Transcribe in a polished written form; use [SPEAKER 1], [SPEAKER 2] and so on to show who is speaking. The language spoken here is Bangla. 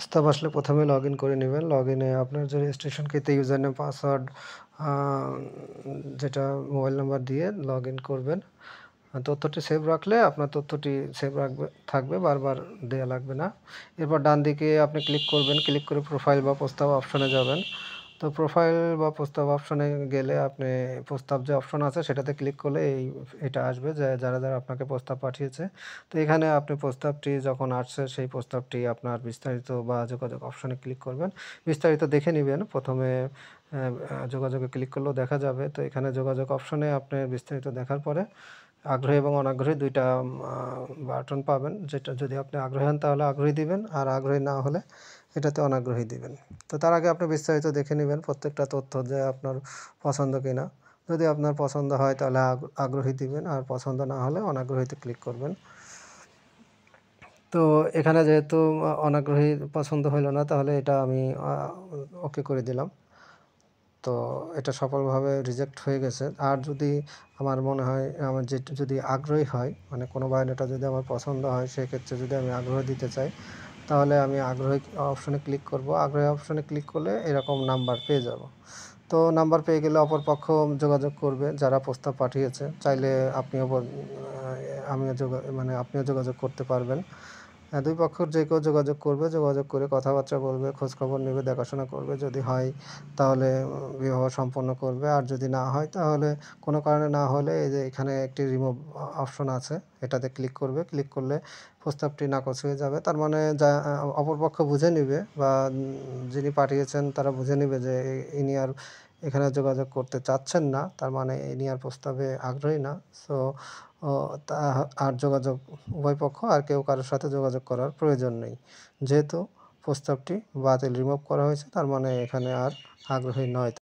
[SPEAKER 1] প্রস্তাব আসলে প্রথমে লগইন করে নিবেন। লগইনে আপনার যে রেজিস্ট্রেশন কিতে ইউজার নেম, পাসওয়ার্ড আ যেটা মোবাইল নাম্বার দিয়ে লগইন করবেন। তথ্যটি সেভ রাখলে আপনার তথ্যটি সেভ থাকবে, বারবার দেয়া লাগবে না। এরপর ডান দিকে আপনি ক্লিক করবেন। ক্লিক করে প্রোফাইল বা প্রস্তাব অপশনে যাবেন। তো প্রোফাইল বা প্রস্তাব অপশনে গেলে আপনি প্রস্তাব যে অপশন আছে সেটাতে ক্লিক করলে এটা আসবে যে যারা আপনাকে প্রস্তাব পাঠিয়েছে। তো এখানে আপনি প্রস্তাবটি যখন আসছে সেই প্রস্তাবটি আপনার বিস্তারিত বা যোগাযোগ অপশনে ক্লিক করবেন। বিস্তারিত দেখে নিবেন। প্রথমে যোগাযোগে ক্লিক করলেও দেখা যাবে। তো এখানে যোগাযোগ অপশনে আপনি বিস্তারিত দেখার পরে আগ্রহী এবং অনাগ্রহী ২ টা বাটন পাবেন। যেটা যদি আপনি আগ্রহী হন তাহলে আগ্রহী দিবেন, আর আগ্রহী না হলে এটাতে অনাগ্রহী দিবেন। তো তার আগে আপনি বিস্তারিত দেখে নিবেন প্রত্যেকটা তথ্য যে আপনার পছন্দ কিনা। যদি আপনার পছন্দ হয় তাহলে আগ্রহী দিবেন, আর পছন্দ না হলে অনাগ্রহীতে ক্লিক করবেন। তো এখানে যেহেতু অনাগ্রহী পছন্দ হইল না তাহলে এটা আমি ওকে করে দিলাম। তো এটা সফলভাবে রিজেক্ট হয়ে গেছে। আর যদি আমার মনে হয় আমার যদি আগ্রহী হয়, মানে কোনো বায়োডাটা যদি আমার পছন্দ হয়, সেক্ষেত্রে যদি আমি আগ্রহ দিতে চাই, তাহলে আমি আগ্রহী অপশনে ক্লিক করব। আগ্রহী অপশনে ক্লিক করলে এরকম নাম্বার পেয়ে যাব। তো নাম্বার পেয়ে গেলে অপরপক্ষ যোগাযোগ করবে যারা প্রস্তাব পাঠিয়েছে। চাইলে আপনিও আপনিও যোগাযোগ করতে পারবেন। ২ পক্ষের যে কেউ যোগাযোগ করবে, যোগাযোগ করে কথাবার্তা বলবে, খোঁজখবর নেবে, দেখাশোনা করবে। যদি হয় তাহলে বিবাহ সম্পন্ন করবে। আর যদি না হয় তাহলে কোনো কারণে না হলে এই যে এখানে একটি রিমুভ অপশন আছে, এটাতে ক্লিক করবে। ক্লিক করলে প্রস্তাবটি নাকচ হয়ে যাবে। তার মানে অপরপক্ষ বুঝে নিবে বা যিনি পাঠিয়েছেন তারা বুঝে নিবে যে ইনি আর এখানে যোগাযোগ করতে চাচ্ছেন না। তার মানে ইনি আর প্রস্তাবে আগ্রহী না। সো ও তা আর যোগাযোগ উভয় পক্ষ আর কেউ কারো সাথে যোগাযোগ করার প্রয়োজন নেই। যেহেতু প্রস্তাবটি বাতিল রিমুভ করা হয়েছে তার মানে এখানে আর আগ্রহী নয়।